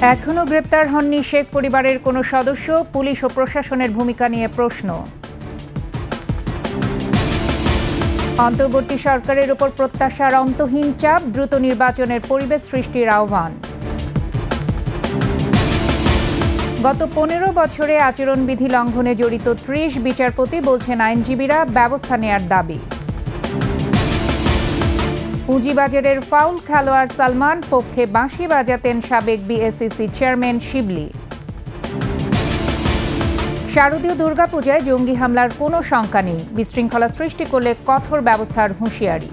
এখনো গ্রেপ্তার হননি শেখ পরিবারের কোনো সদস্য, পুলিশ ও প্রশাসনের ভূমিকা নিয়ে প্রশ্ন। অন্তর্বর্তী সরকারের উপর প্রত্যাশার অন্তহীন চাপ, দ্রুত নির্বাচনের পরিবেশ সৃষ্টির আহ্বান। গত ১৫ বছরে আচরণবিধি লঙ্ঘনে জড়িত ৩০ বিচারপতি, বলছেন আইনজীবীরা, ব্যবস্থা নেয়ার দাবি। পুঁজিবাজারের ফাউল খেলোয়াড় সালমান, পক্ষে বাঁশি বাজাতেন সাবেক বিএসইসি চেয়ারম্যান শিবলি। শারদীয় দুর্গাপূজায় জঙ্গি হামলার কোনো শঙ্কা নেই, বিশৃঙ্খলা সৃষ্টি করলে কঠোর ব্যবস্থার হুঁশিয়ারি।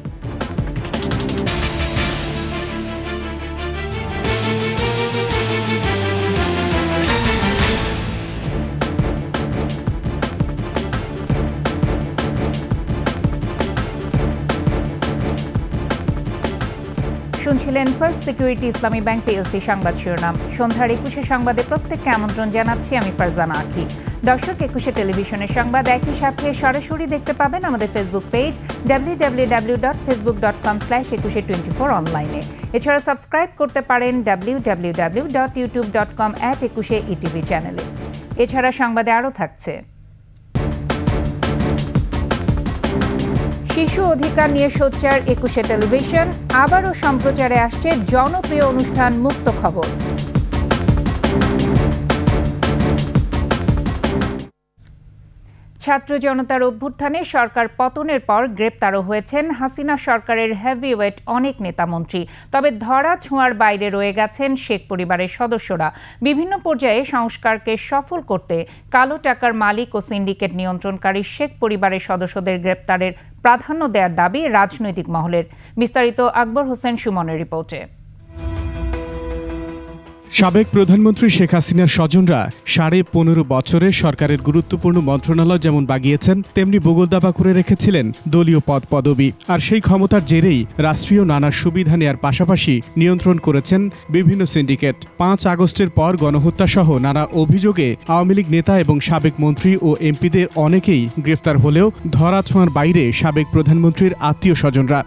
শুনছিলেন ফার্স্ট সিকিউরিটি ইসলামী ব্যাংক পিএলসি সংবাদ শিরোনাম। সন্ধ্যার ২১শে সংবাদে প্রত্যেককে আমন্ত্রণ জানাচ্ছি আমি ফারজানা আখি। দর্শক, ২১শে টেলিভিশনের সংবাদ একই সাথে সরাসরি দেখতে পাবেন আমাদের ফেসবুক পেজ www.facebook.com/2124 অনলাইনে। এছাড়া সাবস্ক্রাইব করতে পারেন www.youtube.com/21etv চ্যানেলে। এছাড়া সংবাদে আরও থাকছে: শিশু অধিকার নিয়ে সোচ্চার ২১শে টেলিভিশন, আবারও সম্প্রচারে আসছে জনপ্রিয় অনুষ্ঠান মুক্ত খবর। ছাত্র জনতার অভ্যুত্থানে সরকার পতনের পর গ্রেপ্তারও হয়েছেন হাসিনা সরকারের হেভিওয়েট অনেক নেতামন্ত্রী। তবে ধরা ছোঁয়ার বাইরে রয়ে গেছেন শেখ পরিবারের সদস্যরা। বিভিন্ন পর্যায়ে সংস্কারকে সফল করতে কালো টাকার মালিক ও সিন্ডিকেট নিয়ন্ত্রণকারী শেখ পরিবারের সদস্যদের গ্রেপ্তারের প্রাধান্য দেওয়ার দাবি রাজনৈতিক মহলের। বিস্তারিত আকবর হোসেন সুমনের রিপোর্টে। সাবেক প্রধানমন্ত্রী শেখ হাসিনার স্বজনরা ১৫.৫ বছরে সরকারের গুরুত্বপূর্ণ মন্ত্রণালয় যেমন বাগিয়েছেন, তেমনি বুগলদাবা করে রেখেছিলেন দলীয় পদপদবি। আর সেই ক্ষমতার জেরেই রাষ্ট্রীয় নানা সুবিধা নেয়ার পাশাপাশি নিয়ন্ত্রণ করেছেন বিভিন্ন সিন্ডিকেট। ৫ আগস্টের পর গণহত্যাসহ নানা অভিযোগে আওয়ামী লীগ নেতা এবং সাবেক মন্ত্রী ও এমপিদের অনেকেই গ্রেফতার হলেও ধরাছোঁয়ার বাইরে সাবেক প্রধানমন্ত্রীর আত্মীয় স্বজনরা।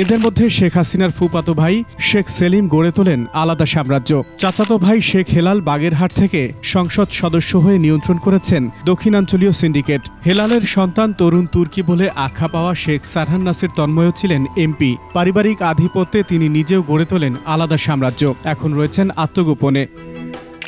এদের মধ্যে শেখ হাসিনার ফুফাতো ভাই শেখ সেলিম গড়ে তোলেন আলাদা সাম্রাজ্য। চাচাতো ভাই শেখ হেলাল বাগেরহাট থেকে সংসদ সদস্য হয়ে নিয়ন্ত্রণ করেছেন দক্ষিণাঞ্চলীয় সিন্ডিকেট। হেলালের সন্তান তরুণ তুর্কি বলে আখ্যা পাওয়া শেখ সারহান নাসির তন্ময়ও ছিলেন এমপি। পারিবারিক আধিপত্যে তিনি নিজেও গড়ে তোলেন আলাদা সাম্রাজ্য। এখন রয়েছেন আত্মগোপনে।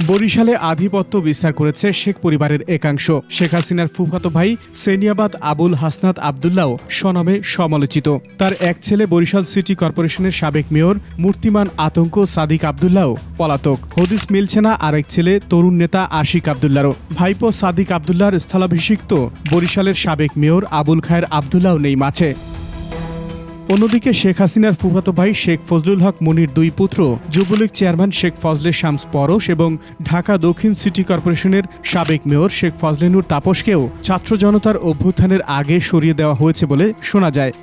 বরিশালে আধিপত্য বিস্তার করেছে শেখ পরিবারের একাংশ। শেখ হাসিনার ফুফাতো ভাই সেনিয়াবাদ আবুল হাসনাত আবদুল্লাহ স্বনামে সমালোচিত। তার এক ছেলে বরিশাল সিটি কর্পোরেশনের সাবেক মেয়র মূর্তিমান আতঙ্ক সাদিক আবদুল্লাহ পলাতক। হদিস মিলছে না আরেক ছেলে তরুণ নেতা আশিক আবদুল্লাহরও। ভাইপো সাদিক আবদুল্লাহর স্থলাভিষিক্ত বরিশালের সাবেক মেয়র আবুল খায়ের আবদুল্লাহ নেই মাঠে। অন্যদিকে শেখ হাসিনার ফুফাতো ভাই শেখ ফজলুল হক মনির দুই পুত্র যুবলীগ চেয়ারম্যান শেখ ফজলে শামস পরশ এবং ঢাকা দক্ষিণ সিটি কর্পোরেশনের সাবেক মেয়র শেখ ফজলে নূর তাপসকেও ছাত্র জনতার অভ্যুত্থানের আগে সরিয়ে দেওয়া হয়েছে বলে শোনা যায়।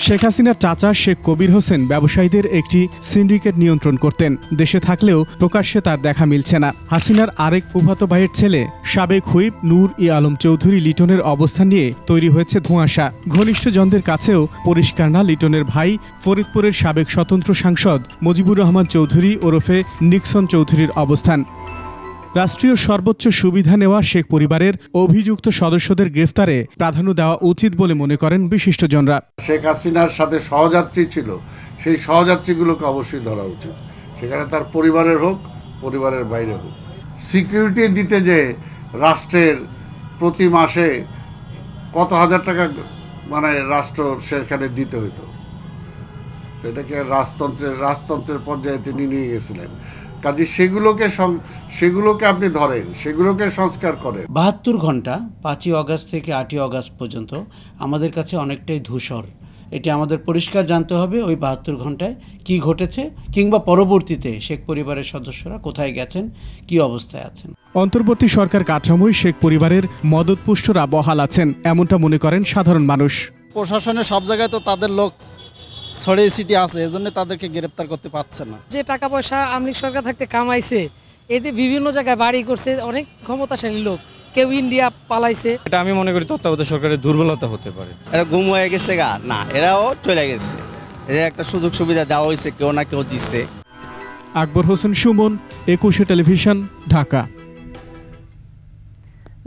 শেখ হাসিনার চাচা শেখ কবির হোসেন ব্যবসায়ীদের একটি সিন্ডিকেট নিয়ন্ত্রণ করতেন। দেশে থাকলেও প্রকাশ্যে তার দেখা মিলছে না। হাসিনার আরেক ফুফাতো ভাইয়ের ছেলে সাবেক হুইপ নূর ই আলম চৌধুরী লিটনের অবস্থান নিয়ে তৈরি হয়েছে ধোঁয়াশা। ঘনিষ্ঠজনদের কাছেও পরিষ্কার না লিটনের ভাই ফরিদপুরের সাবেক স্বতন্ত্র সাংসদ মুজিবুর রহমান চৌধুরী ওরফে নিক্সন চৌধুরীর অবস্থান। রাষ্ট্রীয় সর্বোচ্চ সুবিধা নেওয়া শেখ পরিবারের অভিযুক্ত সদস্যদের গ্রেফতারে প্রাধান্য দেওয়া উচিত বলে মনে করেন বিশিষ্টজনরা। শেখ হাসিনার সাথে সহযাত্রী ছিল, সেই সহযাত্রীগুলোকে অবশ্যই ধরা উচিত, সেখানে তার পরিবারের হোক, পরিবারের বাইরে হোক। সিকিউরিটি দিতে যে রাষ্ট্রের প্রতি মাসে কত হাজার টাকা রাষ্ট্র সেখানে দিতে হইতো, এটাকে রাজতন্ত্রের পর্যায়ে তিনি নিয়ে গেছিলেন। কাজে সেগুলোকে আপনি ধরেন, সেগুলোকে সংস্কার করেন। ৭২ ঘন্টা ৫ই অগাস্ট থেকে ৮ই অগাস্ট পর্যন্ত আমাদের কাছে অনেকটাই ধূসর। এটি আমাদের পরিষ্কার জানতে হবে ওই ৭২ ঘন্টায় কি ঘটেছে, কিংবা পরবর্তীতে শেখ পরিবারের সদস্যরা কোথায় গেছেন, কি অবস্থায় আছেন। অন্তর্বর্তী সরকার কাঠামোয় শেখ পরিবারের মদতপুষ্টরা বহাল আছেন, এমনটা মনে করেন সাধারণ মানুষ। প্রশাসনের সব জায়গায় তো তাদের লোক ছড়িয়ে ছিটিয়ে আছে, এজন্য তাদেরকে গ্রেপ্তার করতে পারছে না। যে টাকা পয়সা আওয়ামী লীগ সরকার থাকতে কামাইছে, এতে বিভিন্ন জায়গায় বাড়ি করছে, অনেক ক্ষমতাশালী লোক, কেউ ইন্ডিয়া পালাইছে। এটা আমি মনে করি তত্ত্বাবধায়ক সরকারের দুর্বলতা হতে পারে। এরা গুম হয়ে গেছে না, এরাও চলে গেছে। এদের একটা সুযোগ সুবিধা দেওয়া হয়েছে, কেউ না কেউ দিচ্ছে। আকবর হোসেন সুমন, 21 টেলিভিশন, ঢাকা।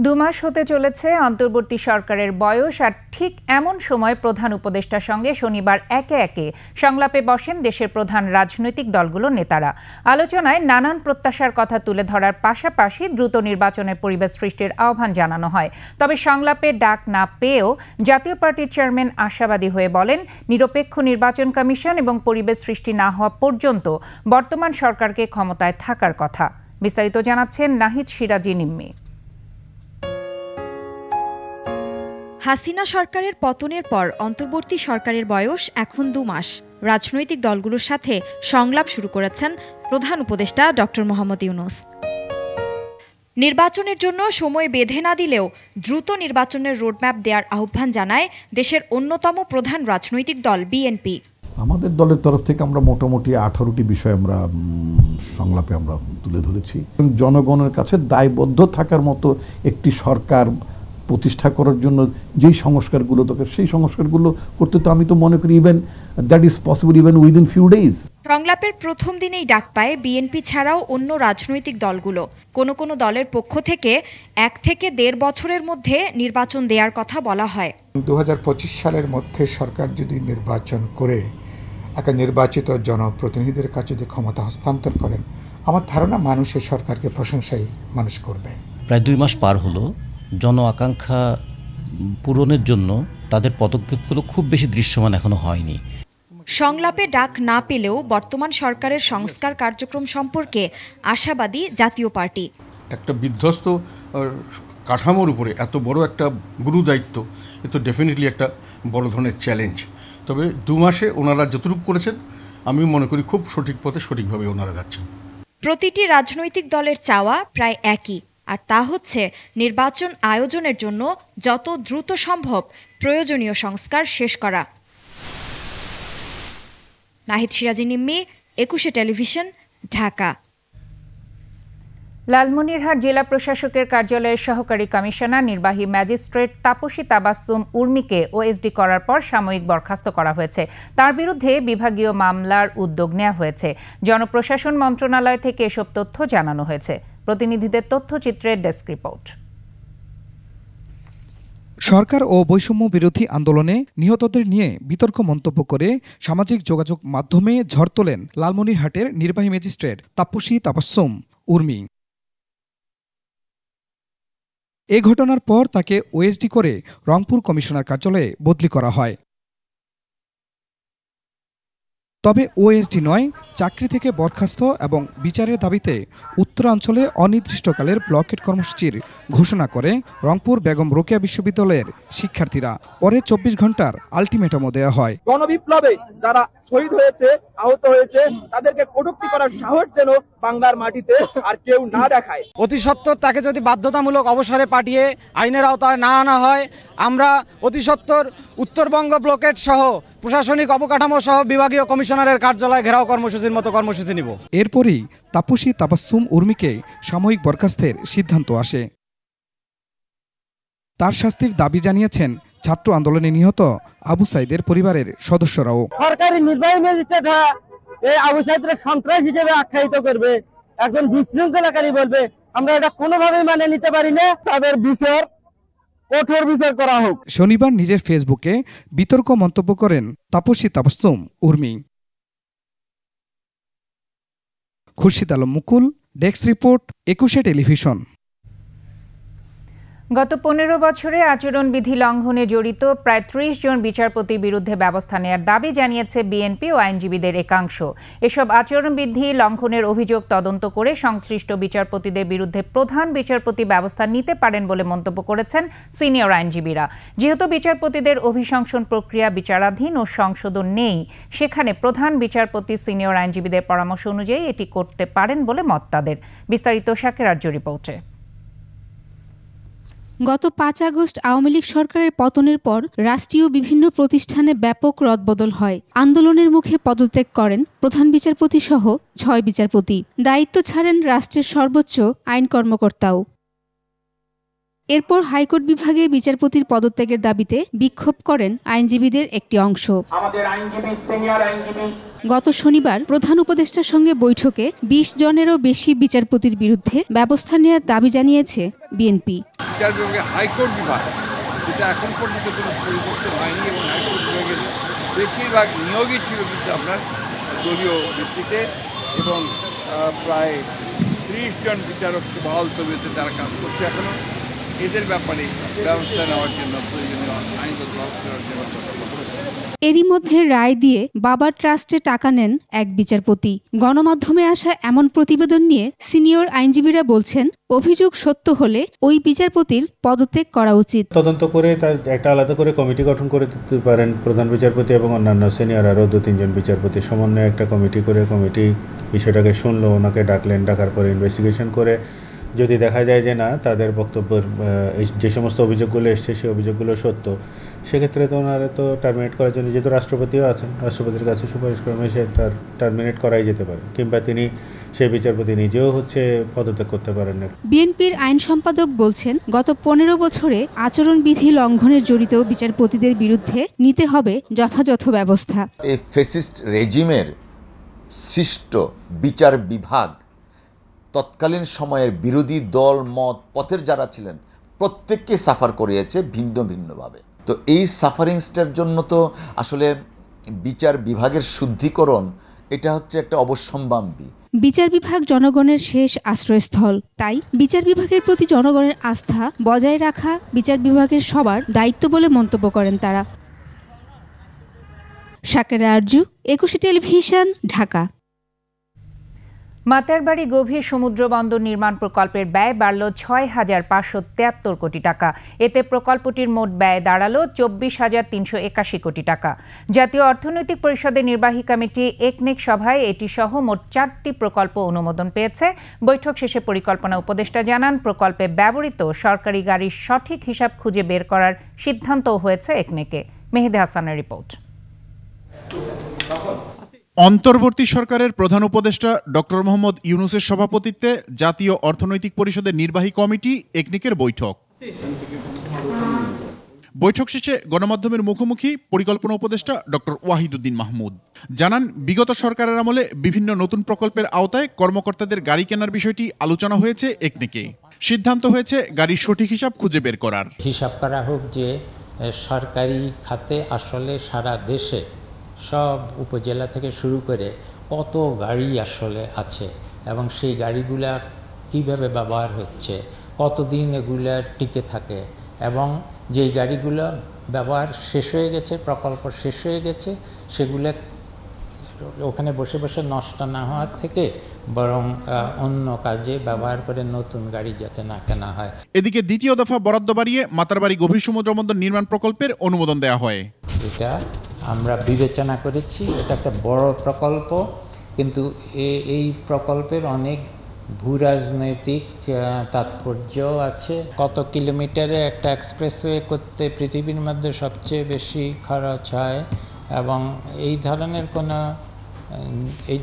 2 মাস হতে চলেছে অন্তর্বর্তী সরকারের বয়স, আর ঠিক এমন সময় প্রধান উপদেষ্টার সঙ্গে শনিবার একে একে সংলাপে বসেন দেশের প্রধান রাজনৈতিক দলগুলোর নেতারা। আলোচনায় নানান প্রত্যাশার কথা তুলে ধরার পাশাপাশি দ্রুত নির্বাচনের পরিবেশ সৃষ্টির আহ্বান জানানো হয়। তবে সংলাপে ডাক না পেয়েও জাতীয় পার্টির চেয়ারম্যান আশাবাদী হয়ে বলেন, নিরপেক্ষ নির্বাচন কমিশন এবং পরিবেশ সৃষ্টি না হওয়া পর্যন্ত বর্তমান সরকারকে ক্ষমতায় থাকার কথা। বিস্তারিত জানাচ্ছেন নাহিদ সিরাজি নিম্মি। হাসিনা সরকারের পতনের পর অন্তর্বর্তী সরকারের বয়স এখন 2 মাস। রাজনৈতিক দলগুলোর সাথে সংলাপ শুরু করেছেন প্রধান উপদেষ্টা ডক্টর মোহাম্মদ ইউনূস। নির্বাচনের জন্য সময় বেঁধে না দিলেও দ্রুত নির্বাচনের রোডম্যাপ দেওয়ার আহ্বান জানায় দেশের অন্যতম প্রধান রাজনৈতিক দল বিএনপি। আমাদের দলের তরফ থেকে আমরা মোটামুটি 18টি বিষয় আমরা সংলাপে আমরা তুলে ধরেছি। জনগণের কাছে দায়বদ্ধ থাকার মতো একটি সরকার প্রতিষ্ঠা করার জন্য যেই সংস্কারগুলো দরকার সেই সংস্কারগুলো করতে তো আমি তো মনে করি even that is possible even within few days. সংলাপের প্রথম দিনেই ডাক পায় বিএনপি ছাড়াও অন্য রাজনৈতিক দলগুলো। কোনো দলের পক্ষ থেকে 1 থেকে 1.5 বছরের মধ্যে নির্বাচন দেওয়ার কথা বলা হয়। 2025 সালের মধ্যে সরকার যদি নির্বাচন করে একটা নির্বাচিত জনপ্রতিনিধিদের কাছে যদি ক্ষমতা হস্তান্তর করেন, আমার ধারণা মানুষের সরকারকে প্রশংসাই মানুষ করবে। প্রায় 2 মাস পার হলো, জন আকাঙ্ক্ষা পূরণের জন্য তাদের পদক্ষেপগুলো খুব বেশি দৃশ্যমান এখনো হয়নি। সংলাপে ডাক না পেলেও বর্তমান সরকারের সংস্কার কার্যক্রম সম্পর্কে আশাবাদী জাতীয় পার্টি। একটা বিধ্বস্ত কাঠামোর উপরে এত বড় একটা গুরু দায়িত্ব, এ তো ডেফিনেটলি একটা বড় ধরনের চ্যালেঞ্জ। তবে 2 মাসে ওনারা যতটুকু করেছেন আমি মনে করি খুব সঠিক পথে সঠিকভাবে ওনারা যাচ্ছেন। প্রতিটি রাজনৈতিক দলের চাওয়া প্রায় একই, আর তা হচ্ছে নির্বাচন আয়োজনের জন্য যত দ্রুত সম্ভব প্রয়োজনীয় সংস্কার শেষ করা। নাহিদ সিরাজি নিম্মি, 21 টেলিভিশন, ঢাকা। লালমনিরহাট জেলা প্রশাসকের কার্যালয়ের সহকারী কমিশনার নির্বাহী ম্যাজিস্ট্রেট তাপসী তাবাসসুম উর্মিকে ওএসডি করার পর সাময়িক বরখাস্ত করা হয়েছে। তার বিরুদ্ধে বিভাগীয় মামলার উদ্যোগ নেওয়া হয়েছে। জনপ্রশাসন মন্ত্রণালয় থেকে এসব তথ্য জানানো হয়েছে। প্রতিনিধিদের তথ্যচিত্রের ডেস্ক রিপোর্ট। সরকার ও বৈষম্য বিরোধী আন্দোলনে নিহতদের নিয়ে বিতর্ক মন্তব্য করে সামাজিক যোগাযোগ মাধ্যমে ঝড় তোলেন লালমনিরহাটের নির্বাহী ম্যাজিস্ট্রেট তাপসী তাবাসসুম উর্মি। এ ঘটনার পর তাকে ওএসডি করে রংপুর কমিশনার কার্যালয়ে বদলি করা হয়। তবে ওএসডি নয়, চাকরি থেকে বরখাস্ত এবং বিচারের দাবিতে উত্তরাঞ্চলে অনির্দিষ্টকালের ব্লকেট কর্মসূচির ঘোষণা করে রংপুর বেগম রোকেয়া বিশ্ববিদ্যালয়ের শিক্ষার্থীরা। পরে 24 ঘন্টার আলটিমেটামও দেওয়া হয়। গণবিপ্লবে যারা শহীদ হয়েছে, আহত হয়েছে, তাদেরকে কটূক্তি করার সাহস যেন বাংলার মাটিতে আর কেউ না দেখায়। অতি সত্বর তাকে যদি বাধ্যতামূলক অবসরে পাঠিয়ে আইনের আওতায় না আনা হয়, আমরা অতি সত্বর উত্তরবঙ্গ ব্লকেট সহ প্রশাসনিক অবকাঠামো সহ বিভাগীয় কমিশনারের কার্যালয় ঘেরাও কর্মসূচির মতো কর্মসূচি নিব। এরপরই তাপসী তাবাসসুম উর্মিকে সাময়িক বরখাস্তের সিদ্ধান্ত আসে। তার শাস্তির দাবি জানিয়েছেন ছাত্র আন্দোলনে নিহত আবু সাইদের পরিবারের সদস্যরাও। সরকারি নির্বাহী ম্যাজিস্ট্রেট এই আবু সাইদের সন্ত্রাস হিসেবে আখ্যায়িত করবে, একজন বিশৃঙ্খলাকারী বলবে, আমরা এটা কোনোভাবেই মানে নিতে পারি না। তাদের বিচার, কঠোর বিচার করা হোক। শনিবার নিজের ফেসবুকে বিতর্ক মন্তব্য করেন তাপসী তাবাসসুম উর্মি। খুরশিদ আলম মুকুল, ডেস্ক রিপোর্ট, 21 টেলিভিশন। গত 15 বছরে আচরণবিধি লঙ্ঘনে জড়িত প্রায় 30 জন বিচারপতির বিরুদ্ধে ব্যবস্থা নেওয়ার দাবি জানিয়েছে বিএনপি ও আইনজীবীদের একাংশ। এসব আচরণবিধি লঙ্ঘনের অভিযোগ তদন্ত করে সংশ্লিষ্ট বিচারপতিদের বিরুদ্ধে প্রধান বিচারপতি ব্যবস্থা নিতে পারেন বলে মন্তব্য করেছেন সিনিয়র আইনজীবীরা। যেহেতু বিচারপতিদের অভিশংসন প্রক্রিয়া বিচারাধীন ও সংশোধন নেই, সেখানে প্রধান বিচারপতি সিনিয়র আইনজীবীদের পরামর্শ অনুযায়ী এটি করতে পারেন বলে মত তাদের। বিস্তারিত শাকের আর্য রিপোর্টে। গত 5 আগস্ট আওয়ামী লীগ সরকারের পতনের পর রাষ্ট্রীয় বিভিন্ন প্রতিষ্ঠানে ব্যাপক রদবদল হয়। আন্দোলনের মুখে পদত্যাগ করেন প্রধান বিচারপতি সহ 6 বিচারপতি। দায়িত্ব ছাড়েন রাষ্ট্রের সর্বোচ্চ আইন কর্মকর্তাও। এরপর হাইকোর্ট বিভাগে বিচারপতির পদত্যাগের দাবিতে বিক্ষোভ করেন আইনজীবীদের একটি অংশ। গত শনিবার প্রধান উপদেষ্টার সঙ্গে বৈঠকে ২০ জনেরও বেশি বিচারপতির বিরুদ্ধে ব্যবস্থা নেওয়ার দাবি জানিয়েছে বিএনপি। হাইকোর্ট বিভাগ যেটা এখন পর্যন্ত কোনো পরিবর্তন হয়নি এবং হাইকোর্ট বিভাগের বেশিরভাগ নিয়োগই ছিল কিন্তু আপনার দলীয় ভিত্তিতে এবং প্রায় ৩০ জন বিচারককে বহাল তবিয়তে তারা কাজ করছে এখনও। এদের ব্যাপারে ব্যবস্থা নেওয়ার জন্য প্রয়োজনীয় আইনগত ব্যবস্থা নেওয়ার জন্য এরই মধ্যে রায় দিয়ে বাবা ট্রাস্টে টাকা নেন এক বিচারপতি। গণমাধ্যমে আসা এমন প্রতিবেদন নিয়ে সিনিয়র আইনজীবীরা বলছেন, অভিযোগ সত্য হলে ওই বিচারপতির পদত্যাগ করা উচিত। তদন্ত করে তার একটা আলাদা করে কমিটি গঠন করে দিতে পারেন প্রধান বিচারপতি এবং অন্যান্য সিনিয়র আরও ২-৩ জন বিচারপতি সমন্বয়ে একটা কমিটি করে কমিটি বিষয়টাকে শুনলো, ওনাকে ডাকলেন, ডাকার পরে ইনভেস্টিগেশন করে যদি দেখা যায় যে না তাদের বক্তব্যের যে সমস্ত অভিযোগগুলো এসছে সেই অভিযোগগুলো সত্য, সেক্ষেত্রে তো ওনারা তো টার্মিনেট করার জন্য যেহেতু রাষ্ট্রপতিও আছেন, রাষ্ট্রপতির কাছে সুপারিশ ক্রমে সে তার টার্মিনেট করাই যেতে পারে, কিংবা তিনি সেই বিচারপতি নিজেও পদত্যাগ করতে পারেন না। বিএনপির আইন সম্পাদক বলছেন, গত ১৫ বছরে আচরণবিধি লঙ্ঘনের জড়িত বিচারপতিদের বিরুদ্ধে নিতে হবে যথাযথ ব্যবস্থা। এই ফ্যাসিস্ট রেজিমের সৃষ্ট বিচার বিভাগ তৎকালীন সময়ের বিরোধী দল মত পথের যারা ছিলেন প্রত্যেককে সাফার করিয়েছে ভিন্ন ভিন্নভাবে। তো এই সাফারিংসটার জন্য তো আসলে বিচার বিভাগের শুদ্ধিকরণ এটা হচ্ছে একটা অবশ্যম্ভাবী। বিচার বিভাগ জনগণের শেষ আশ্রয়স্থল, তাই বিচার বিভাগের প্রতি জনগণের আস্থা বজায় রাখা বিচার বিভাগের সবার দায়িত্ব বলে মন্তব্য করেন তারা। শাকেরা আরজু, একুশে টেলিভিশন, ঢাকা। মাতারবাড়ি গভীর সমুদ্র বন্দর নির্মাণ প্রকল্পের ব্যয় বাড়ল ৬,৫৭৩ কোটি টাকা। এতে প্রকল্পটির মোট ব্যয় দাঁড়ালো ২৪,৩৮১ কোটি টাকা। জাতীয় অর্থনৈতিক পরিষদের নির্বাহী কমিটি একনেক সভায় এটি সহ মোট ৪টি প্রকল্প অনুমোদন পেয়েছে। বৈঠক শেষে পরিকল্পনা উপদেষ্টা জানান, প্রকল্পে ব্যবহৃত সরকারি গাড়ির সঠিক হিসাব খুঁজে বের করার সিদ্ধান্তও হয়েছে একনেকে। মেহেদী হাসানের রিপোর্ট। অন্তর্বর্তী সরকারের প্রধান উপদেষ্টা ডক্টর মোহাম্মদ ইউনূসের সভাপতিত্বে জাতীয় অর্থনৈতিক পরিষদের নির্বাহী কমিটি একনেকের বৈঠক। বৈঠক শেষে গণমাধ্যমের মুখোমুখি পরিকল্পনা উপদেষ্টা ডক্টর ওয়াহিদুদ্দিন মাহমুদ জানান, বিগত সরকারের আমলে বিভিন্ন নতুন প্রকল্পের আওতায় কর্মকর্তাদের গাড়ি কেনার বিষয়টি আলোচনা হয়েছে একনেকে। সিদ্ধান্ত হয়েছে গাড়ির সঠিক হিসাব খুঁজে বের করার। হিসাব করা হোক যে সরকারি খাতে আসলে সারা দেশে সব উপজেলা থেকে শুরু করে কত গাড়ি আসলে আছে এবং সেই গাড়িগুলা কিভাবে ব্যবহার হচ্ছে, কতদিন এগুলা টিকে থাকে এবং যেই গাড়িগুলো ব্যবহার শেষ হয়ে গেছে, প্রকল্প শেষ হয়ে গেছে, সেগুলো ওখানে বসে বসে নষ্ট না হওয়ার থেকে বরং অন্য কাজে ব্যবহার করে নতুন গাড়ি যাতে না কেনা হয়। এদিকে দ্বিতীয় দফা বরাদ্দ বাড়িয়ে মাতারবাড়ি গভীর সমুদ্র বন্দর নির্মাণ প্রকল্পের অনুমোদন দেওয়া হয়। এটা আমরা বিবেচনা করেছি, এটা একটা বড় প্রকল্প, কিন্তু এই প্রকল্পের অনেক ভূরাজনৈতিক তাৎপর্য আছে। কত কিলোমিটারে একটা এক্সপ্রেসওয়ে করতে পৃথিবীর মধ্যে সবচেয়ে বেশি খরচ হয় এবং এই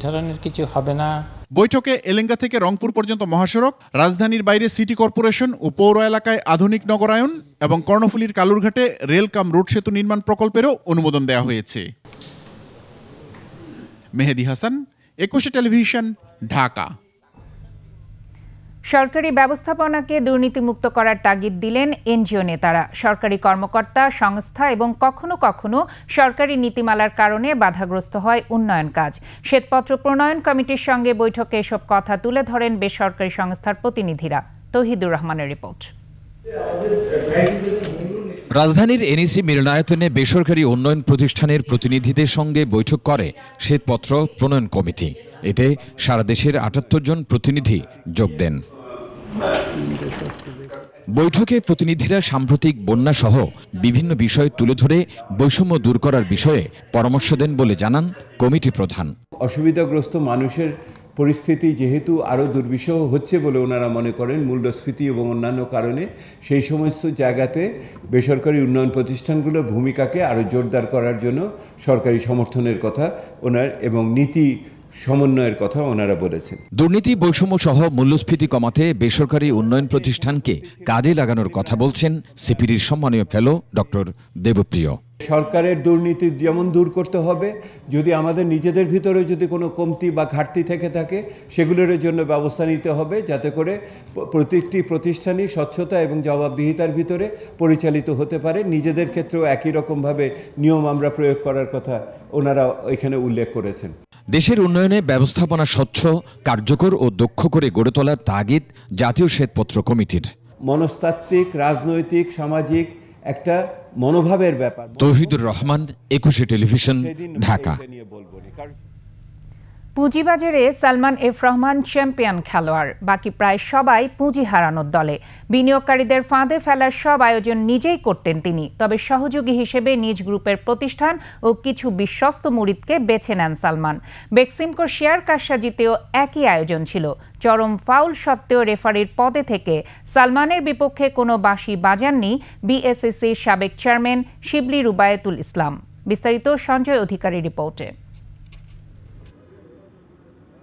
ধরনের কিছু হবে না। বৈঠকে এলেঙ্গা থেকে রংপুর পর্যন্ত মহাসড়ক, রাজধানীর বাইরে সিটি কর্পোরেশন ও পৌর এলাকায় আধুনিক নগরায়ন এবং কর্ণফুলীর কালুরঘাটে রেল কাম রুট সেতু নির্মাণ প্রকল্পেরও অনুমোদন দেওয়া হয়েছে। মেহেদী হাসান, একুশে টেলিভিশন, ঢাকা। সরকারি ব্যবস্থাপনাকে দুর্নীতিমুক্ত করার তাগিদ দিলেন এনজিও নেতারা। সরকারি কর্মকর্তা, সংস্থা এবং কখনো কখনো সরকারি নীতিমালার কারণে বাধাগ্রস্ত হয় উন্নয়ন কাজ। শ্বেতপত্র প্রণয়ন কমিটির সঙ্গে বৈঠকে এসব কথা তুলে ধরেন বেসরকারি সংস্থার প্রতিনিধিরা। তৌহিদুর রহমানের রিপোর্ট। রাজধানীর এনইসি মিলনায়তনে বেসরকারি উন্নয়ন প্রতিষ্ঠানের প্রতিনিধিদের সঙ্গে বৈঠক করে শ্বেতপত্র প্রণয়ন কমিটি। এতে সারা দেশের ৭৮ জন প্রতিনিধি যোগ দেন। বৈঠকে প্রতিনিধিরা সাম্প্রতিক বন্যা সহ বিভিন্ন বিষয় তুলে ধরে বৈষম্য দূর করার বিষয়ে পরামর্শ দেন বলে জানান কমিটি প্রধান। অসুবিধাগ্রস্ত মানুষের পরিস্থিতি যেহেতু আরও দুর্বিষহ হচ্ছে বলে ওনারা মনে করেন মূল্যস্ফীতি এবং অন্যান্য কারণে, সেই সমস্ত জায়গাতে বেসরকারি উন্নয়ন প্রতিষ্ঠানগুলোর ভূমিকাকে আরও জোরদার করার জন্য সরকারি সমর্থনের কথা ওনার এবং নীতি সমন্বয়ের কথা ওনারা বলেছেন। দুর্নীতি, বৈষম্য সহ মূল্যস্ফীতি কমাতে বেসরকারি উন্নয়ন প্রতিষ্ঠানকে কাজে লাগানোর কথা বলছেন সিপিডির সম্মানীয় ফেলো ডক্টর দেবপ্রিয়। সরকারের দুর্নীতি যেমন দূর করতে হবে, যদি আমাদের নিজেদের ভিতরে যদি কোনো কমতি বা ঘাটতি থেকে থাকে সেগুলোর জন্য ব্যবস্থা নিতে হবে, যাতে করে প্রতিটি প্রতিষ্ঠানই স্বচ্ছতা এবং জবাবদিহিতার ভিতরে পরিচালিত হতে পারে। নিজেদের ক্ষেত্রেও একই রকমভাবে নিয়ম আমরা প্রয়োগ করার কথা ওনারা এখানে উল্লেখ করেছেন। দেশের উন্নয়নে ব্যবস্থাপনা স্বচ্ছ, কার্যকর ও দক্ষ করে গড়ে তোলার তাগিদ জাতীয় শ্বেতপত্র কমিটির। মনস্তাত্ত্বিক, রাজনৈতিক, সামাজিক একটা মনোভাবের ব্যাপার। তৌহিদুর রহমান, 21 টেলিভিশন, ঢাকা। পুঁজিবাজারে সালমান এফ রহমান চ্যাম্পিয়ন খেলোয়াড়, বাকি প্রায় সবাই পুঁজি হারানোর দলে। বিনিয়োগকারীদের ফাঁদে ফেলার সব আয়োজন নিজেই করতেন তিনি, তবে সহযোগী হিসেবে নিজ গ্রুপের প্রতিষ্ঠান ও কিছু বিশ্বস্ত মুরিদকে বেছে নেন সালমান। বেক্সিমকোর শেয়ার কারসাজিতেও একই আয়োজন ছিল। চরম ফাউল সত্ত্বেও রেফারির পদে থেকে সালমানের বিপক্ষে কোনো বাঁশি বাজাননি বিএসইসির সাবেক চেয়ারম্যান শিবলি রুবায়েতুল ইসলাম। বিস্তারিত সঞ্জয় অধিকারী রিপোর্টে।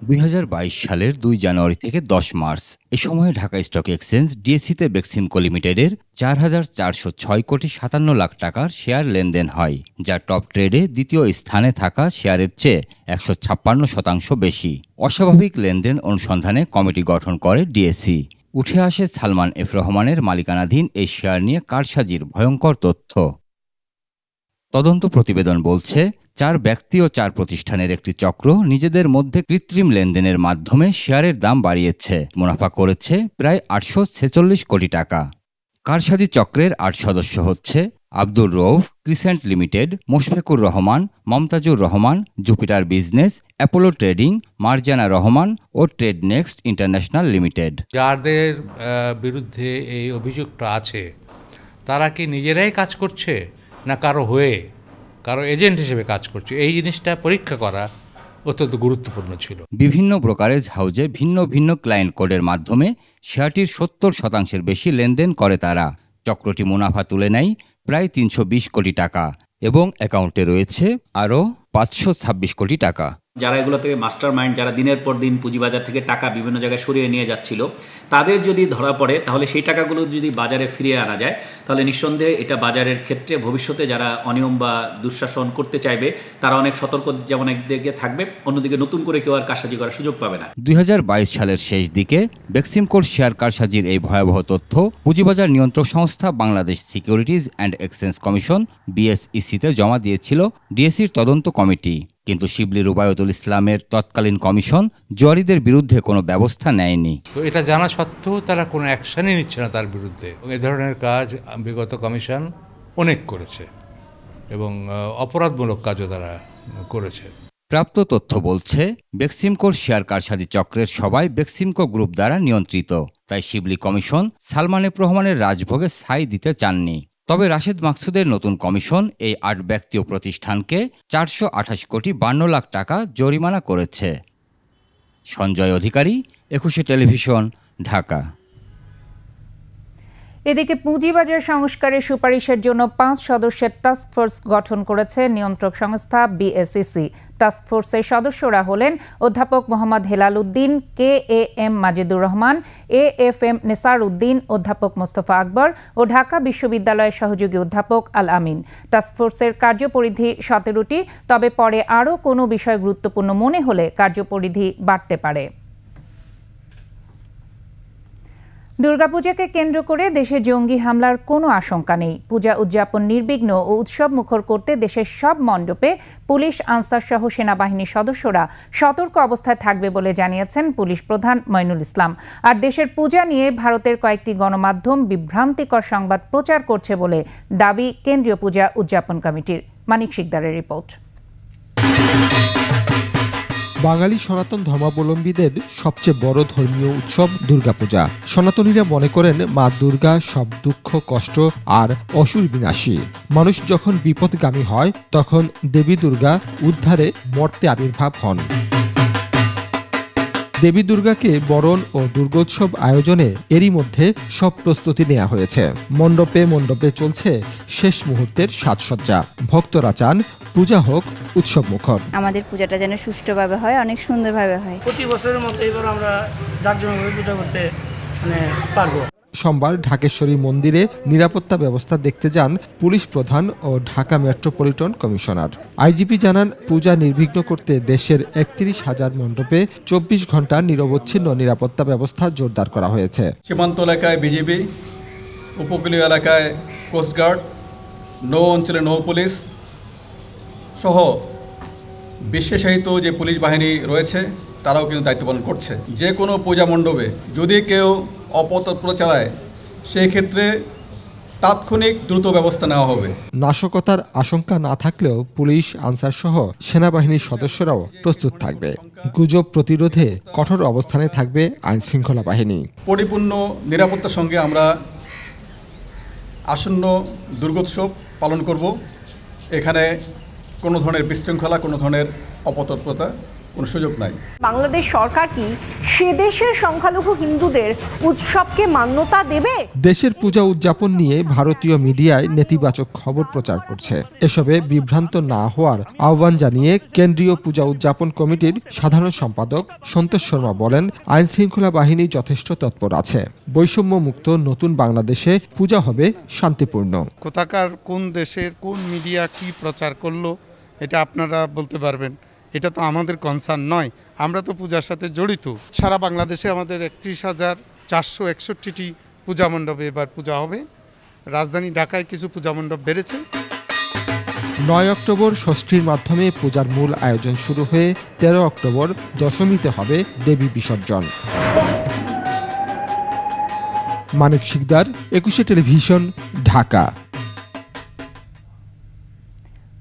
2022 সালের 2 জানুয়ারি থেকে 10 মার্চ এ সময়ে ঢাকা স্টক এক্সচেঞ্জ ডিএসসিতে বেক্সিমকো লিমিটেডের 4,406 কোটি 57 লাখ টাকার শেয়ার লেনদেন হয়, যা টপ ট্রেডে দ্বিতীয় স্থানে থাকা শেয়ারের চেয়ে 156% বেশি। অস্বাভাবিক লেনদেন অনুসন্ধানে কমিটি গঠন করে ডিএসসি। উঠে আসে সালমান এফ রহমানের মালিকানাধীন এই শেয়ার নিয়ে কারসাজির ভয়ঙ্কর তথ্য। তদন্ত প্রতিবেদন বলছে, 4 ব্যক্তি ও 4 প্রতিষ্ঠানের একটি চক্র নিজেদের মধ্যে কৃত্রিম লেনদেনের মাধ্যমে শেয়ারের দাম বাড়িয়েছে, মুনাফা করেছে প্রায় 846 কোটি টাকা। কারসাজি চক্রের 8 সদস্য হচ্ছে Abdur Rauf, crescent limited, Moshfequr Rahman, Momtazur Rahman, Jupiter business, Apollo trading, Marjana Rahman ও ট্রেড নেক্সট ইন্টারন্যাশনাল লিমিটেড। যাদের বিরুদ্ধে এই অভিযোগটা আছে তারা কি নিজেরাই কাজ করছে না কারো এজেন্ট হিসেবে কাজ করছে, এই জিনিসটা পরীক্ষা করা অত্যন্ত গুরুত্বপূর্ণ ছিল। বিভিন্ন ব্রোকারেজ হাউজে ভিন্ন ভিন্ন ক্লায়েন্ট কোডের মাধ্যমে শেয়ারটির 70% বেশি লেনদেন করে তারা। চক্রটি মুনাফা তুলে নেয় প্রায় 320 কোটি টাকা এবং অ্যাকাউন্টে রয়েছে আরও 526 কোটি টাকা। যারা এগুলো থেকে মাস্টার মাইন্ড, যারা দিনের পর দিন পুঁজিবাজার থেকে টাকা বিভিন্ন জায়গায় সরিয়ে নিয়ে যাচ্ছিল, তাদের যদি ধরা পড়ে তাহলে সেই টাকাগুলো যদি বাজারে ফিরিয়ে আনা যায় তাহলে নিঃসন্দেহে এটা বাজারের ক্ষেত্রে ভবিষ্যতে যারা অনিয়ম বা দুঃশাসন করতে চাইবে তারা অনেক সতর্ক যেমন একদিকে থাকবে, অন্যদিকে নতুন করে কেউ আর কারসাজি করার সুযোগ পাবে না। 2022 সালের শেষ দিকে বেক্সিমকোর শেয়ার কারসাজির এই ভয়াবহ তথ্য পুঁজিবাজার নিয়ন্ত্রক সংস্থা Bangladesh securities and exchange commission বিএসইসিতে জমা দিয়েছিল ডিএসির তদন্ত কমিটি, কিন্তু শিবলি রুবায়েতুল ইসলামের তৎকালীন কমিশন জুয়ারিদের বিরুদ্ধে কোনো ব্যবস্থা নেয়নি। তো এটা জানা সত্ত্বেও তারা কোনো অ্যাকশনই নিচ্ছে না তার বিরুদ্ধে। এ ধরনের কাজ বিগত কমিশন অনেক করেছে এবং অপরাধমূলক কাজও তারা করেছে। প্রাপ্ত তথ্য বলছে, বেক্সিমকোর শেয়ার কারসাজি চক্রের সবাই বেক্সিমকো গ্রুপ দ্বারা নিয়ন্ত্রিত, তাই শিবলি কমিশন সালমান এফ রহমানের রাজভোগে ছাই দিতে চাননি। তবে রাশেদ মাকসুদের নতুন কমিশন এই 8 ব্যক্তি ও প্রতিষ্ঠানকে 428 কোটি 52 লাখ টাকা জরিমানা করেছে। সঞ্জয় অধিকারী, 21 টেলিভিশন, ঢাকা। এদিকে পুঁজিবাজার সংস্কারের সুপারিশের জন্য 5 সদস্যের টাস্কফোর্স গঠন করেছে নিয়ন্ত্রক সংস্থা বিএসইসি। টাস্কফোর্সের সদস্যরা হলেন অধ্যাপক মোহাম্মদ হেলাল উদ্দিন, KAM মাজিদুর রহমান, AFM নেসার উদ্দিন, অধ্যাপক মোস্তফা আকবর ও ঢাকা বিশ্ববিদ্যালয়ের সহযোগী অধ্যাপক আল আমিন। টাস্কফোর্সের কার্যপরিধি 17টি, তবে পরে আরও কোনো বিষয় গুরুত্বপূর্ণ মনে হলে কার্যপরিধি বাড়তে পারে। দুর্গাপূজাকে কেন্দ্র করে দেশে জঙ্গি হামলার কোনো আশঙ্কা নেই। পূজা উদযাপন নির্বিঘ্ন ও উৎসব মুখর করতে দেশের সব মণ্ডপে পুলিশ, আনসার সহ সেনাবাহিনীর সদস্যরা সতর্ক অবস্থায় থাকবে বলে জানিয়েছেন পুলিশ প্রধান মঈনুল ইসলাম। আর দেশের পূজা নিয়ে ভারতের কয়েকটি গণমাধ্যম বিভ্রান্তিকর সংবাদ প্রচার করছে বলে দাবি কেন্দ্রীয় পূজা উদযাপন কমিটির। মানিক শিকদারের রিপোর্ট। বাঙালি সনাতন ধর্মাবলম্বীদের সবচেয়ে বড় ধর্মীয় উৎসব দুর্গাপূজা। সনাতনীরা মনে করেন মা দুর্গা সব দুঃখ, কষ্ট আর অসুর বিনাশী। মানুষ যখন বিপদগামী হয় তখন দেবী দুর্গা উদ্ধারে মর্তে আবির্ভাব হন। দেবী দুর্গাকে বরণ ও দুর্গোৎসব আয়োজনে এরই মধ্যে সব প্রস্তুতি নেওয়া হয়েছে। মণ্ডপে মণ্ডপে চলছে শেষ মুহূর্তের সাজসজ্জা। ভক্তরা চান পূজা হোক উৎসব মুখর। আমাদের পূজাটা যেন সুষ্ঠুভাবে হয়, অনেক সুন্দরভাবে হয়। প্রতি বছরের মতো এবার আমরা জাঁকজমকভাবে পূজা করতে পারবো। সোমবার ঢাকেশ্বরী মন্দিরে নিরাপত্তা ব্যবস্থা দেখতে যান পুলিশ প্রধান ও ঢাকা মেট্রোপলিটন কমিশনার। আইজিপি জানান, পূজা নির্বিঘ্ন করতে দেশের ৩১,০০০ মণ্ডপে ২৪ ঘন্টা নিরবচ্ছিন্ন নিরাপত্তা ব্যবস্থা জোরদার করা হয়েছে। সীমান্ত এলাকায় বিজিবি, উপকূলীয় এলাকায় কোস্টগার্ড, নৌ অঞ্চলে নৌ পুলিশ সহ বিশেষায়িত যে পুলিশ বাহিনী রয়েছে তারাও কিন্তু দায়িত্ব পালন করছে। যে কোনো পূজা মণ্ডপে যদি কেউ অপতৎপর চালায় সেই ক্ষেত্রে তাৎক্ষণিক দ্রুত ব্যবস্থা নেওয়া হবে। নাশকতার আশঙ্কা না থাকলেও পুলিশ, আনসার সহ সেনাবাহিনীর সদস্যরাও প্রস্তুত থাকবে। গুজব প্রতিরোধে কঠোর অবস্থানে থাকবে আইনশৃঙ্খলা বাহিনী। পরিপূর্ণ নিরাপত্তার সঙ্গে আমরা আসন্ন দুর্গোৎসব পালন করব। এখানে কোনো ধরনের বিশৃঙ্খলা, কোনো ধরনের অপতৎপরতা কোনো সুযোগ নাই। বাংলাদেশ সরকার কি সে দেশের সংখ্যালঘু হিন্দুদের উৎসবকে মান্যতা দেবে? দেশের পূজা উদযাপন নিয়ে ভারতীয় মিডিয়ায় নেতিবাচক খবর প্রচার করছে। এসবে বিভ্রান্ত না হওয়ার আহ্বান জানিয়ে কেন্দ্রীয় পূজা উদযাপন কমিটির সাধারণ সম্পাদক সন্তোষ শর্মা বলেন, আইনশৃঙ্খলা বাহিনী যথেষ্ট তৎপর আছে। বৈষম্যমুক্ত নতুন বাংলাদেশে পূজা হবে শান্তিপূর্ণ। কোথাকার কোন দেশের কোন মিডিয়া কি প্রচার করলো এটা আপনারা বলতে পারবেন, এটা তো আমাদের কনসার্ন নয়। আমরা তো পূজার সাথে জড়িত। সারা বাংলাদেশে আমাদের ৩১,৪৬১টি পূজা মণ্ডপে এবার পূজা হবে। রাজধানী ঢাকায় কিছু পূজা মণ্ডপ বেড়েছে। ৯ অক্টোবর ষষ্ঠীর মাধ্যমে পূজার মূল আয়োজন শুরু হয়ে ১৩ অক্টোবর দশমীতে হবে দেবী বিসর্জন। মানিক শিকদার, ২১শে টেলিভিশন, ঢাকা।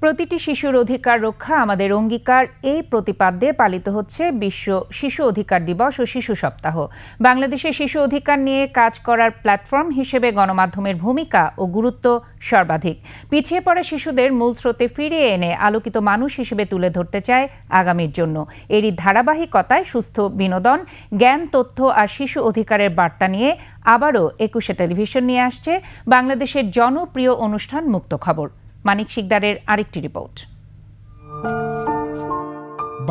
প্রতিটি শিশুর অধিকার রক্ষা আমাদের অঙ্গীকার, এই প্রতিপাদ্যে পালিত হচ্ছে বিশ্ব শিশু অধিকার দিবস ও শিশু সপ্তাহ। বাংলাদেশের শিশু অধিকার নিয়ে কাজ করার প্ল্যাটফর্ম হিসেবে গণমাধ্যমের ভূমিকা ও গুরুত্ব সর্বাধিক। পিছিয়ে পড়া শিশুদের মূল স্রোতে ফিরিয়ে এনে আলোকিত মানুষ হিসেবে তুলে ধরতে চায় আগামীর জন্য। এরই ধারাবাহিকতায় সুস্থ বিনোদন, জ্ঞান, তথ্য আর শিশু অধিকারের বার্তা নিয়ে আবারও ২১শে টেলিভিশন নিয়ে আসছে বাংলাদেশের জনপ্রিয় অনুষ্ঠান মুক্ত খবর। মানিক শিকদারের আরেকটি রিপোর্ট।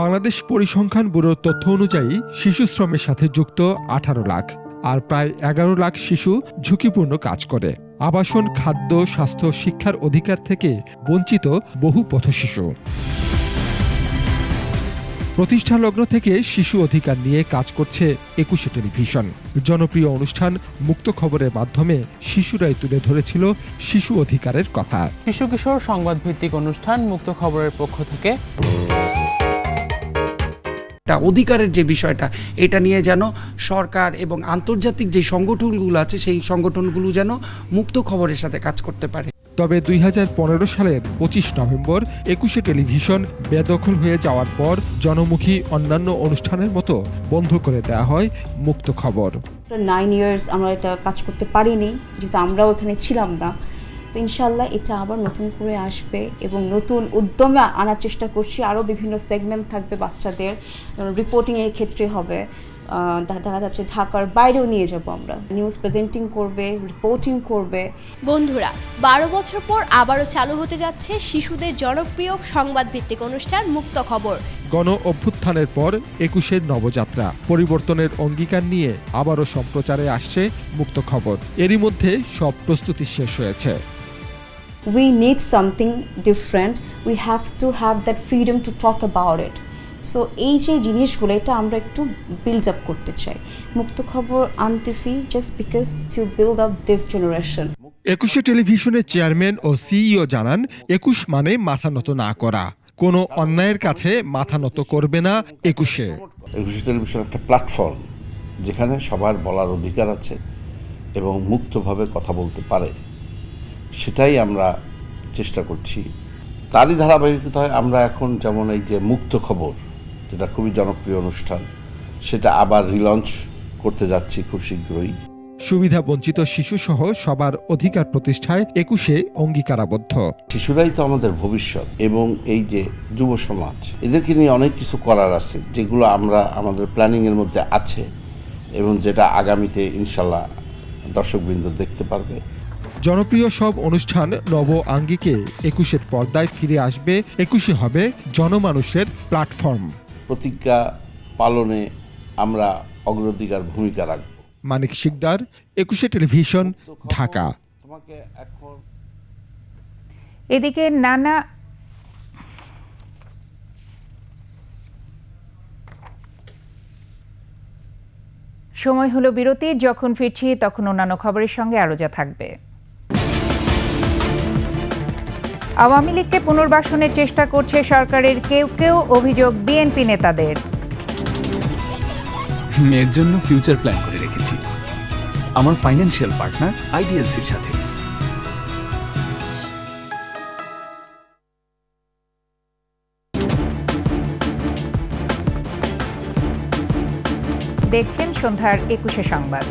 বাংলাদেশ পরিসংখ্যান ব্যুরোর তথ্য অনুযায়ী শিশু শ্রমের সাথে যুক্ত ১৮ লাখ, আর প্রায় ১১ লাখ শিশু ঝুঁকিপূর্ণ কাজ করে। আবাসন, খাদ্য, স্বাস্থ্য, শিক্ষার অধিকার থেকে বঞ্চিত বহু পথশিশু। প্রতিষ্ঠা লগ্ন থেকে শিশু অধিকার নিয়ে কাজ করছে ২১শে টেলিভিশন। জনপ্রিয় অনুষ্ঠান মুক্ত খবরের মাধ্যমে শিশুরাই তুলে ধরেছিল শিশু অধিকারের কথা। শিশু কিশোর সংবাদ ভিত্তিক অনুষ্ঠান মুক্ত খবরের পক্ষ থেকে অধিকারের যে বিষয়টা, এটা নিয়ে যেন সরকার এবং আন্তর্জাতিক যে সংগঠনগুলো আছে সেই সংগঠনগুলো যেন মুক্ত খবরের সাথে কাজ করতে পারে। তবে ২০১৫ সালের ২৫ নভেম্বর ২১শে টেলিভিশন বেদখল হয়ে যাওয়ার পর জনমুখী অন্যান্য অনুষ্ঠানের মতো বন্ধ করে দেওয়া হয় মুক্ত খবর। 9 ইয়ার্স আমরা এটা কাজ করতে পারিনি, যেহেতু আমরাও এখানে ছিলাম না। তো ইনশাল্লাহ এটা আবার নতুন করে আসবে এবং নতুন উদ্যমে আনার চেষ্টা করছি। আরও বিভিন্ন সেগমেন্ট থাকবে বাচ্চাদের, রিপোর্টিংয়ের ক্ষেত্রে হবে, দেখা যাচ্ছে ঢাকার বাইরেও নিয়ে যাব আমরা। নিউজ প্রেজেন্টিং করবে, রিপোর্টিং করবে। বন্ধুরা, ১২ বছর পর আবারও চালু হতে যাচ্ছে শিশুদের জনপ্রিয় সংবাদ ভিত্তিক অনুষ্ঠান মুক্ত খবর। গণ অভ্যুত্থানের পর ২১শে নবযাত্রা, পরিবর্তনের অঙ্গীকার নিয়ে আবারও সম্প্রচারে আসছে মুক্ত খবর। এরই মধ্যে সব প্রস্তুতি শেষ হয়েছে। We need something different. We have to have that freedom to talk about it. So এই যে জিনিসগুলো, এটা আমরা একটু বিল্ড আপ করতে চাই। মুক্ত খবর আনতেছি just because to build up this generation. ২১শে টেলিভিশনের চেয়ারম্যান ও সিইও জানান, ২১ মানে মাথা নত না করা। কোনো অন্যায়ের কাছে মাথা নত করবে না ২১শে। ২১শে টেলিভিশন একটা প্ল্যাটফর্ম যেখানে সবার বলার অধিকার আছে এবং মুক্তভাবে কথা বলতে পারে, সেটাই আমরা চেষ্টা করছি। তারই ধারাবাহিকতায় আমরা এখন যেমন এই যে মুক্ত খবর, যেটা খুবই জনপ্রিয় অনুষ্ঠান, সেটা আবার রিলঞ্চ করতে যাচ্ছি খুব শীঘ্রই। সুবিধা বঞ্চিত শিশু সহ সবার অধিকার প্রতিষ্ঠায় ২১শে অঙ্গীকারাবদ্ধ। শিশুরাই তো আমাদের ভবিষ্যৎ এবং এই যে যুব সমাজ, এদেরকে নিয়ে অনেক কিছু করার আছে, যেগুলো আমরা আমাদের প্ল্যানিংয়ের মধ্যে আছে এবং যেটা আগামীতে ইনশাল্লাহ দর্শকবৃন্দ দেখতে পারবে। জনপ্রিয় সব অনুষ্ঠান নব আঙ্গিকে ২১-এর পর্দায় ফিরে আসবে। ২১ হবে জনমানুষের প্ল্যাটফর্ম। প্রতিজ্ঞা পালনে আমরা অগ্রাধিকার ভূমিকা রাখব। মানিক শিকদার, ২১ টেলিভিশন, ঢাকা। এদিকে নানা সময় হলো বিরতি। যখন ফিরছি তখন অন্যান্য খবরের সঙ্গে আরো যা থাকবে। আওয়ামী লীগকে পুনর্বাসনের চেষ্টা করছে সরকারের কেউ কেউ, অভিযোগ বিএনপি নেতাদের। মেয়ের জন্য ফিউচার প্ল্যান করে রেখেছি আমার ফাইন্যান্সিয়াল পার্টনার আইডিএলসির সাথে। দেখছেন সন্ধ্যার ২১ সংবাদ।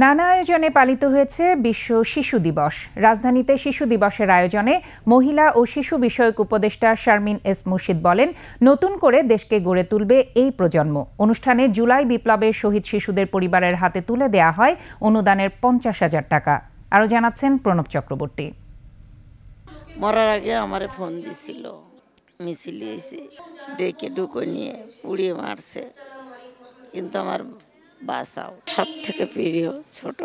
নানা আয়োজনে পালিত হয়েছে বিশ্ব শিশু দিবস। রাজধানীতে শিশু দিবসের আয়োজনে মহিলা ও শিশু বিষয়ক উপদেষ্টা শারমিন এস মুর্শিদ বলেন, নতুন করে দেশকে গড়ে তুলবে এই প্রজন্ম। অনুষ্ঠানে জুলাই বিপ্লবের শহীদ শিশুদের পরিবারের হাতে তুলে দেয়া হয় অনুদানের ৫০,০০০ টাকা। আরও জানাচ্ছেন প্রণব চক্রবর্তী। মরার আগে আমারে ফোন দিছিল, মিছিল এসে ডেকে ঢুকে নিয়ে পুড়িয়ে মারছে, কিন্তু আমার বাসাও সব থেকে প্রিয় ছোট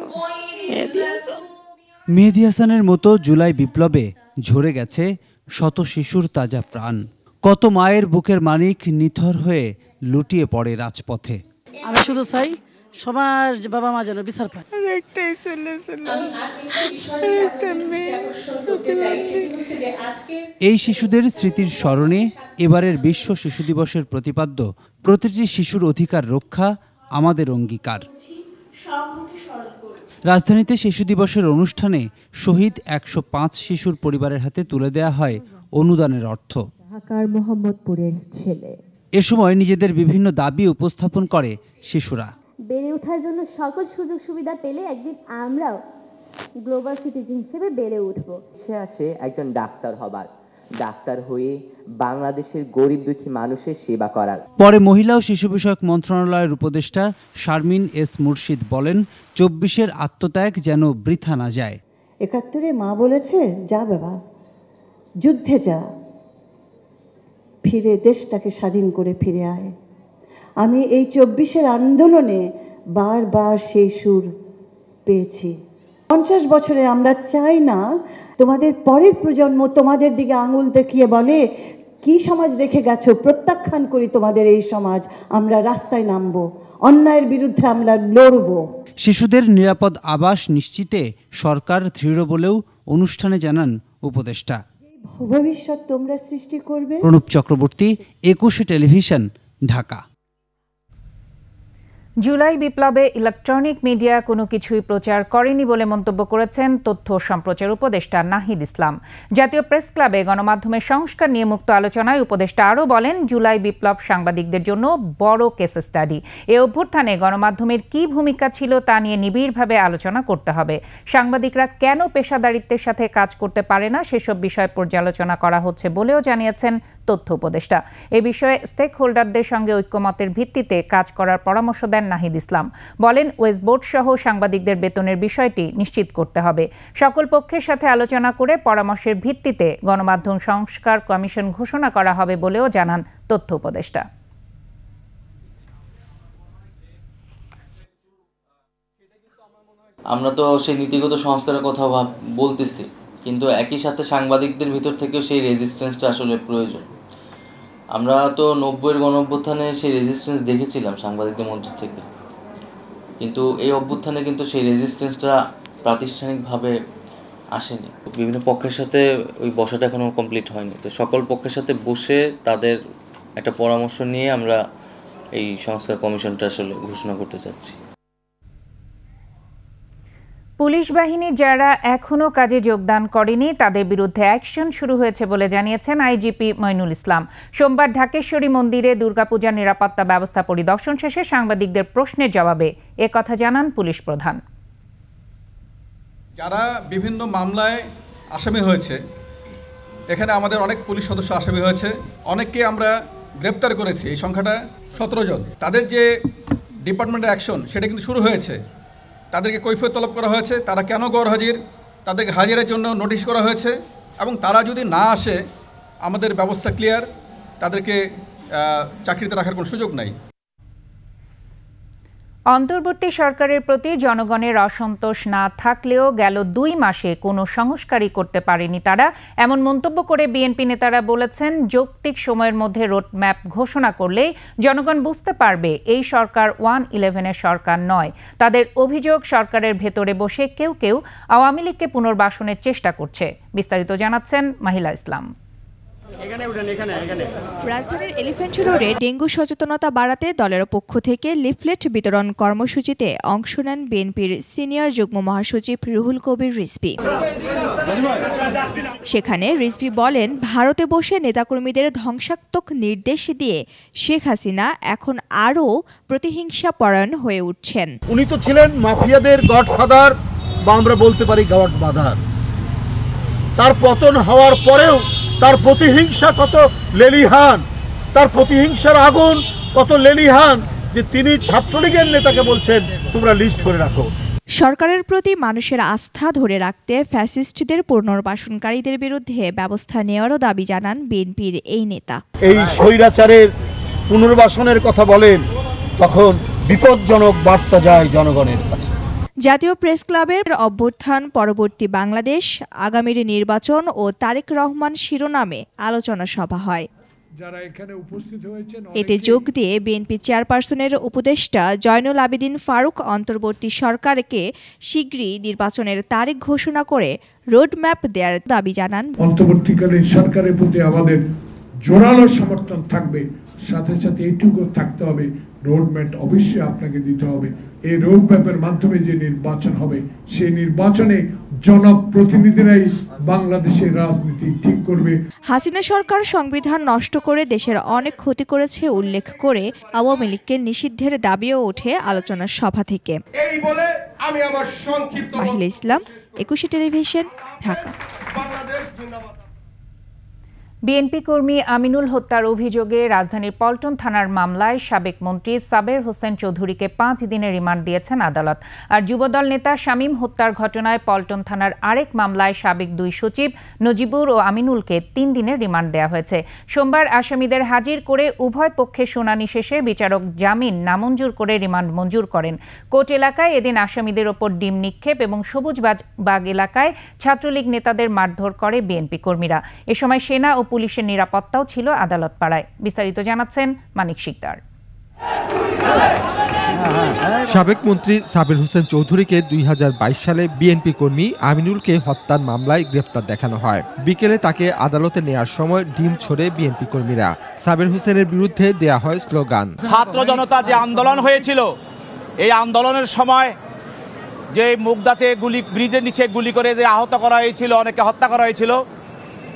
মেহেদী হাসানের মতো জুলাই বিপ্লবে ঝরে গেছে শত শিশুর তাজা প্রাণ। কত মায়ের বুকের মানিক নিথর হয়ে লুটিয়ে পড়ে রাজপথে। আমি শুধু চাই সবার বাবা মা যেন বিচার পায়। এই শিশুদের স্মৃতির স্মরণে এবারের বিশ্ব শিশু দিবসের প্রতিপাদ্য প্রতিটি শিশুর অধিকার রক্ষা আমাদের অঙ্গীকার। রাজধানীতে শিশু দিবসের অনুষ্ঠানে শহীদ ১০৫ শিশুর পরিবারের হাতে তুলে দেয়া হয় অনুদানের অর্থ। ঢাকার মোহাম্মদপুরের ছেলে। এ সময় নিজেদের বিভিন্ন দাবি উপস্থাপন করে শিশুরা। বেড়ে ওঠার জন্য সকল সুযোগ সুবিধা পেলে একদিন আমরাও গ্লোবাল সিটিজেন হিসেবে বেড়ে উঠব। সে আছে একজন ডাক্তার হবার, ডাক্তার হয়ে বাংলাদেশের গরিব দুঃখী মানুষের সেবা করার। পরে মহিলা ও শিশু বিষয়ক মন্ত্রণালয়ের উপদেষ্টা শারমিন এস মুর্শিদ বলেন, ২৪-এর আত্মত্যাগ যেন বৃথা না যায়। ৭১-এ মা বলেছে, যা বাবা যুদ্ধে যা, ফিরে দেশটাকে স্বাধীন করে ফিরে আয়। আমি এই ২৪-এর আন্দোলনে বারবার সেই সুর পেয়েছি। ৫০ বছরে আমরা চাই না তোমাদের পরের প্রজন্ম তোমাদের দিকে আঙুল দেখিয়ে বলে কি সমাজ রেখে গেছো। প্রত্যাখ্যান করি তোমাদের এই সমাজ, আমরা রাস্তায় নামবো, অন্যায়ের বিরুদ্ধে আমরা লড়বো। শিশুদের নিরাপদ আবাস নিশ্চিতে সরকার দৃঢ় বলেও অনুষ্ঠানে জানান উপদেষ্টা। ভবিষ্যৎ তোমরা সৃষ্টি করবে। প্রণব চক্রবর্তী, ২১ টেলিভিশন, ঢাকা। জুলাই বিপ্লবে ইলেকট্রনিক মিডিয়া কোনো কিছুই প্রচার করেনি বলে মন্তব্য করেছেন তথ্য সম্প্রচার উপদেষ্টা নাহিদ ইসলাম। জাতীয় প্রেস ক্লাবে গণমাধ্যমের সংস্কার নিয়ে মুক্ত আলোচনায় উপদেষ্টা আরও বলেন, জুলাই বিপ্লব সাংবাদিকদের জন্য বড় কেস স্টাডি। এ অভ্যুত্থানে গণমাধ্যমের কী ভূমিকা ছিল তা নিয়ে নিবিড়ভাবে আলোচনা করতে হবে। সাংবাদিকরা কেন পেশাদারিত্বের সাথে কাজ করতে পারে না সেসব বিষয়ে পর্যালোচনা করা হচ্ছে বলেও জানিয়েছেন তথ্য উপদেষ্টা। এ বিষয়ে স্টেক হোল্ডারদের সঙ্গে ঐক্যমতের ভিত্তিতে কাজ করার পরামর্শ দেন নাহিদ ইসলাম। বলেন, ওয়েস বোর্ড সহ সাংবাদিকদের বেতনের বিষয়টি নিশ্চিত করতে হবে। সকল পক্ষের সাথে আলোচনা করে পরামর্শের ভিত্তিতে গণমাধ্যম সংস্কার কমিশন ঘোষণা করা হবে বলেও জানান তথ্য উপদেষ্টা। আমরা তো সেই নীতিগত সংস্কারের কথা বলতেছি, কিন্তু একই সাথে সাংবাদিকদের ভিতর থেকেও সেই রেজিস্ট্যান্সটা আসলে প্রয়োজন। আমরা তো ৯০-এর গণঅভ্যুত্থানে সেই রেজিস্ট্যান্স দেখেছিলাম সাংবাদিকদের মধ্য থেকে, কিন্তু এই অভ্যুত্থানে কিন্তু সেই রেজিস্ট্যান্সটা প্রাতিষ্ঠানিকভাবে আসেনি। বিভিন্ন পক্ষের সাথে ওই বসাটা এখনও কমপ্লিট হয়নি। তো সকল পক্ষের সাথে বসে তাদের একটা পরামর্শ নিয়ে আমরা এই সংস্কার কমিশনটা আসলে ঘোষণা করতে চাচ্ছি। পুলিশ বাহিনী যারা এখনও কাজে যোগদান করেনি তাদের বিরুদ্ধে অ্যাকশন শুরু হয়েছে বলে জানিয়েছেন আইজিপি মইনুল ইসলাম। সোমবার ঢাকেশ্বরী মন্দিরে দুর্গাপূজার নিরাপত্তা ব্যবস্থা পরিদর্শন শেষে সাংবাদিকদের প্রশ্নের জবাবে একথা জানান পুলিশ প্রধান। যারা বিভিন্ন মামলায় আসামি হয়েছে, এখানে আমাদের অনেক পুলিশ সদস্য আসামি হয়েছে, অনেককে আমরা গ্রেপ্তার করেছি। এই সংখ্যাটা ১৭ জন। তাদের যে ডিপার্টমেন্টের অ্যাকশন সেটা কিন্তু শুরু হয়েছে। তাদেরকে কৈফিয়ত তলব করা হয়েছে, তারা কেন গড় হাজির, তাদেরকে হাজিরের জন্য নোটিশ করা হয়েছে, এবং তারা যদি না আসে আমাদের ব্যবস্থা ক্লিয়ার, তাদেরকে চাকরিতে রাখার কোনো সুযোগ নাই। অন্তর্বর্তী সরকারের প্রতি জনগণের অসন্তোষ না থাকলেও গেল 2 মাসে কোনো সংস্কারই করতে পারেনি তারা, এমন মন্তব্য করে বিএনপি নেতারা বলেছেন, যৌক্তিক সময়ের মধ্যে রোডম্যাপ ঘোষণা করলেই জনগণ বুঝতে পারবে এই সরকার 1-11-এর সরকার নয়। তাদের অভিযোগ, সরকারের ভেতরে বসে কেউ কেউ আওয়ামী লীগকে পুনর্বাসনের চেষ্টা করছে। বিস্তারিত জানাচ্ছেন মাহিলা ইসলাম। রাজধানীর এলিফ্যান্ট রোডে ডেঙ্গু সচেতনতা বাড়াতে দলের পক্ষ থেকে লিফলেট বিতরণ কর্মসূচিতে অংশ নেন বিএনপির সিনিয়র যুগ্ম মহাসচিব রুহুল কবির রিজভী। সেখানে রিজভী বলেন, ভারতে বসে নেতাকর্মীদের ধ্বংসাত্মক নির্দেশ দিয়ে শেখ হাসিনা এখন আরও প্রতিহিংসা পরায়ণ হয়ে উঠছেন। উনি তো ছিলেন মাফিয়াদের গডফাদার, বা আমরা বলতে পারি গডমাদার। তার পতন হওয়ার পরেও তার প্রতিহিংসা কত লেলিহান, তার প্রতিহিংসার আগুন কত লেলিহান যে তিনি ছাত্রলীগের নেতাকে বলছেন তোমরা লিস্ট করে রাখো। সরকারের প্রতি মানুষের আস্থা ধরে রাখতে ফ্যাসিস্টদের পুনর্বাসনকারীদের বিরুদ্ধে ব্যবস্থা নেওয়ারও দাবি জানান বিএনপির এই নেতা। এই স্বৈরাচারের পুনর্বাসনের কথা বলেন, তখন বিপজ্জনক বার্তা যায় জনগণের কাছে। জাতীয় প্রেস ক্লাবের অভ্যুত্থান পরবর্তী বাংলাদেশ, আগামীর নির্বাচন ও তারেক রহমান শিরোনামে আলোচনা সভা হয়। এতে যোগ দিয়ে বিএনপি চেয়ারপারসনের উপদেষ্টা জয়নুল আবেদিন ফারুক অন্তর্বর্তী সরকারকে শীঘ্রই নির্বাচনের তারিখ ঘোষণা করে রোডম্যাপ দেওয়ার দাবি জানান। অন্তর্বর্তীকালীন সরকারের প্রতি আমাদের জোরালো সমর্থন থাকবে, সাথে সাথে এইটুকু থাকতে হবে, রোডম্যাপ অবশ্যই আপনাকে দিতে হবে। এই রোডম্যাপের মাধ্যমে যে নির্বাচন হবে, সেই নির্বাচনে জনপ্রতিনিধিরাই বাংলাদেশের রাজনীতি ঠিক করবে। হাসিনা সরকার সংবিধান নষ্ট করে দেশের অনেক ক্ষতি করেছে উল্লেখ করে আওয়ামী লীগকে নিষিদ্ধের দাবিও ওঠে আলোচনার সভা থেকে। এই বলে আমি আমার সংক্ষিপ্ত মাহিলা ইসলাম, 21 টেলিভিশন, ঢাকা। বিএনপি কর্মী আমিনুল হত্যার অভিযোগে রাজধানীর পল্টন থানার মামলায় সাবেক মন্ত্রী সাবের হোসেন চৌধুরীকে 5 দিনের রিমান্ড দিয়েছেন আদালত। আর যুবদল নেতা শামীম হত্যার ঘটনায় পল্টন থানার আরেক মামলায় সাবেক 2 সচিব নজিবুর ও আমিনুলকে 3 দিনের রিমান্ড দেওয়া হয়েছে। সোমবার আসামিদের হাজির করে উভয় পক্ষের শুনানি শেষে বিচারক জামিন নামঞ্জুর করে রিমান্ড মঞ্জুর করেন। কোর্ট এলাকায় এদিন আসামিদের ওপর ডিম নিক্ষেপ এবং সবুজবাগ এলাকায় ছাত্রলীগ নেতাদের মারধর করে বিএনপি কর্মীরা। এ সময় সেনা ও পুলিশের নিরাপত্তাও ছিল আদালত পাড়ায়। বিস্তারিত জানাচ্ছেন মানিক শিকদার। সাবেক মন্ত্রী সাবের হোসেন চৌধুরীকে 2022 সালে বিএনপি কর্মী আমিনুলকে হত্যার মামলায় গ্রেফতার দেখানো হয়। বিকেলে তাকে আদালতে নেয়ার সময় ডিম ছোড়ে বিএনপি কর্মীরা। সাবের হোসেনের বিরুদ্ধে দেয়া হয় স্লোগান। ছাত্র জনতা যে আন্দোলন হয়েছিল, এই আন্দোলনের সময় যে মুগদাতে ব্রিজের নিচে গুলি করে যে আহত করা হয়েছিল, অনেকে হত্যা করা হয়েছিল,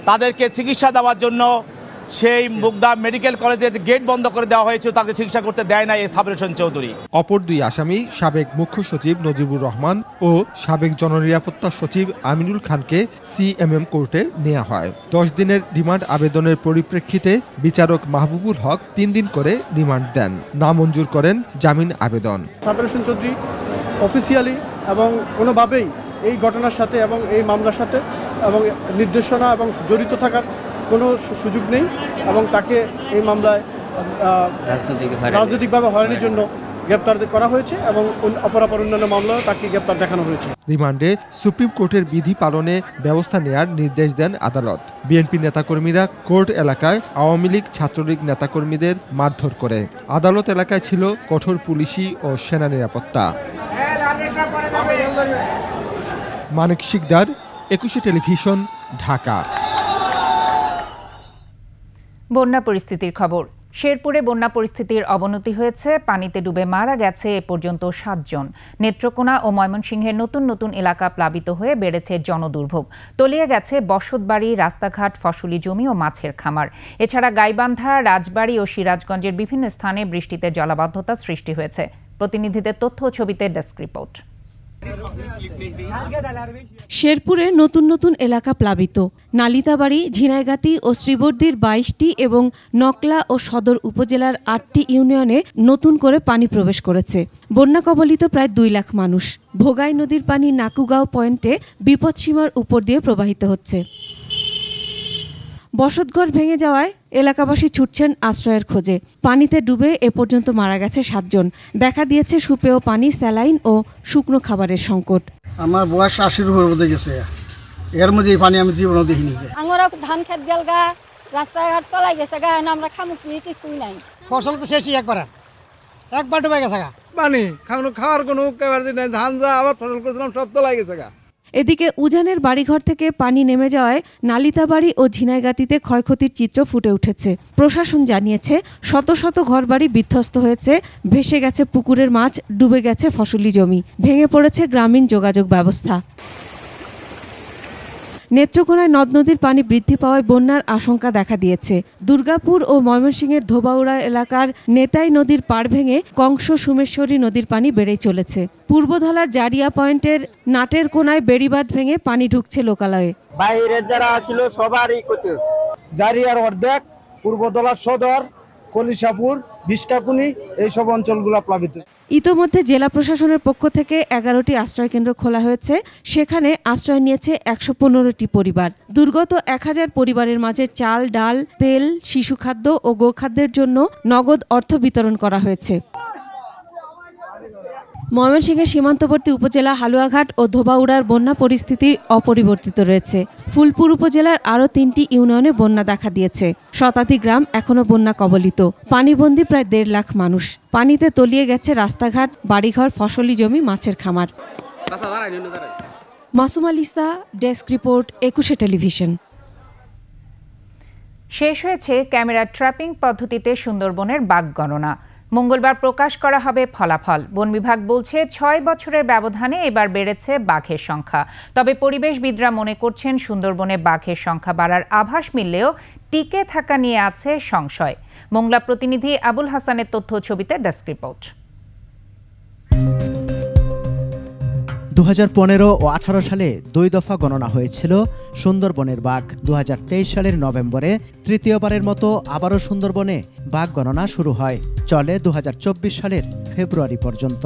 তাদেরকে চিকিৎসা দেওয়ার জন্য সেই মুগদা মেডিকেল কলেজের গেট বন্ধ করে দেওয়া হয়েছিল, তাকে চিকিৎসা করতে দেয় না এই সাবের হোসেন চৌধুরী। অপর 2 আসামি সাবেক মুখ্য সচিব নজিবুর রহমান ও সাবেক জননিরাপত্তা সচিব আমিনুল খানকে সিএমএম কোর্টে নেওয়া হয়। 10 দিনের রিমান্ড আবেদনের পরিপ্রেক্ষিতে বিচারক মাহবুবুল হক 3 দিন করে রিমান্ড দেন, নামঞ্জুর করেন জামিন আবেদন। সাবের হোসেন চৌধুরী অফিসিয়ালি এবং কোনোভাবেই এই ঘটনার সাথে এবং এই মামলার সাথে এবং নির্দেশনা এবং জড়িত থাকার কোনো সুযোগ নেই, এবং তাকে এই মামলায় রাজনৈতিকভাবে হয়রানির জন্য গ্রেপ্তার করা হয়েছে এবং অপরাপর অন্যান্য মামলায় তাকে গ্রেপ্তার দেখানো হয়েছে। রিমান্ডে সুপ্রিম কোর্টের বিধি পালনে ব্যবস্থা নেয়ার নির্দেশ দেন আদালত। বিএনপি নেতাকর্মীরা কোর্ট এলাকায় আওয়ামী লীগ ছাত্রলীগ নেতাকর্মীদের মারধর করে। আদালত এলাকায় ছিল কঠোর পুলিশি ও সেনা নিরাপত্তা। মানিক শিকদার, 21 টেলিভিশন, ঢাকা। বন্যা পরিস্থিতির খবর। শেরপুরে বন্যা পরিস্থিতির অবনতি হয়েছে, পানিতে ডুবে মারা গেছে এ পর্যন্ত 7 জন। নেত্রকোনা ও ময়মনসিংহের নতুন নতুন এলাকা প্লাবিত হয়ে বেড়েছে জনদুর্ভোগ। তলিয়ে গেছে বসতবাড়ি, রাস্তাঘাট, ফসলি জমি ও মাছের খামার। এছাড়া গাইবান্ধা, রাজবাড়ী ও সিরাজগঞ্জের বিভিন্ন স্থানে বৃষ্টিতে জলাবদ্ধতা সৃষ্টি হয়েছে। প্রতিনিধিদের তথ্য ও ছবিতে ডেস্ক রিপোর্ট। শেরপুরে নতুন নতুন এলাকা প্লাবিত। নালিতাবাড়ি, ঝিনাইগাতি ও শ্রীবর্দীর 22টি এবং নকলা ও সদর উপজেলার 8টি ইউনিয়নে নতুন করে পানি প্রবেশ করেছে। বন্যা কবলিত প্রায় 2 লাখ মানুষ। ভোগাই নদীর পানি নাকুগাঁও পয়েন্টে বিপদসীমার উপর দিয়ে প্রবাহিত হচ্ছে। বসতঘর ভেঙে যাওয়ায় এলাকাবাসী ছুটছেন আশ্রয়ের খোঁজে। পানিতে ডুবে এ পর্যন্ত মারা গেছে 7 জন। দেখা দিয়েছে সুপেয় পানি, স্যালাইন ও শুকনো খাবারের সংকট। আমার বয়স 80-এর উপরে গেছে, এর মধ্যে এই পানি আমি জীবনও দেখিনি। আমরা ধান খেত গেল গা, রাস্তাঘাট তলাই গেছে গা, আমরা খামুকি কিছুই নাই। ফসল তো শেষই একবার ডুবে গেছে গা, পানি খাওয়ার কোনো নাই। ধান যা আবার ফসল করেছিলাম সব তলাই গেছে গা। এদিকে উজানের বাড়িঘর থেকে পানি নেমে যাওয়ায় নালিতাবাড়ি ও ঝিনাইগাতিতে ক্ষয়ক্ষতির চিত্র ফুটে উঠেছে। প্রশাসন জানিয়েছে শত শত ঘরবাড়ি বিধ্বস্ত হয়েছে, ভেসে গেছে পুকুরের মাছ, ডুবে গেছে ফসলি জমি, ভেঙে পড়েছে গ্রামীণ যোগাযোগ ব্যবস্থা। নেত্রকোনায় নদ নদীর পানি বৃদ্ধি পাওয়ায় বন্যার আশঙ্কা দেখা দিয়েছে। দুর্গাপুর ও ময়মনসিংহের ধোবাউড়া এলাকার নেতাই নদীর পাড় ভেঙে কংস সুমেশ্বরী নদীর পানি বেড়েই চলেছে। পূর্বধলার জারিয়া পয়েন্টের নাটের কোনায় বেড়িবাঁধ ভেঙে পানি ঢুকছে লোকালয়ে। বাইরের যারা ছিল সবারই ক্ষতি। জারিয়ার অর্ধেক, পূর্বধলার সদর, কলিশাপুর, বিষ্কাকুনি এইসব অঞ্চলগুলো প্লাবিত। ইতোমধ্যে জেলা প্রশাসনের পক্ষ থেকে 11টি আশ্রয়কেন্দ্র খোলা হয়েছে। সেখানে আশ্রয় নিয়েছে 115টি পরিবার। দুর্গত 1000 পরিবারের মাঝে চাল, ডাল, তেল, শিশু খাদ্য ও গোখাদ্যের জন্য নগদ অর্থ বিতরণ করা হয়েছে। ময়মনসিংহের সীমান্তবর্তী উপজেলা হালুয়াঘাট ও ধোবাউড়ার বন্যা পরিস্থিতি অপরিবর্তিত রয়েছে। ফুলপুর উপজেলার আরও 3টি ইউনিয়নে বন্যা দেখা দিয়েছে। শতাধিক গ্রাম এখনও বন্যা কবলিত। পানিবন্দী প্রায় 1.5 লাখ মানুষ। পানিতে তলিয়ে গেছে রাস্তাঘাট, বাড়িঘর, ফসলি জমি, মাছের খামার। Masuma Lisa, desk report, 21 television. শেষ হয়েছে ক্যামেরা ট্র্যাপিং পদ্ধতিতে সুন্দরবনের বাঘ গণনা। মঙ্গলবার প্রকাশ করা হবে ফলাফল। বন বিভাগ বলছে 6 বছরের ব্যবধানে এবার বেড়েছে বাঘের সংখ্যা। তবে পরিবেশবিদরা মনে করছেন সুন্দরবনে বাঘের সংখ্যা বাড়ার আভাস মিললেও টিকে থাকা নিয়ে আছে সংশয়। মোংলা প্রতিনিধি আবুল হাসানের তথ্য ছবিতে ডেস্ক রিপোর্ট। 2015 ও 18 সালে 2 দফা গণনা হয়েছিল সুন্দরবনের বাঘ। 2023 সালের নভেম্বরে তৃতীয়বারের মতো আবারও সুন্দরবনে বাঘ গণনা শুরু হয়। চলে 2024 সালের ফেব্রুয়ারি পর্যন্ত।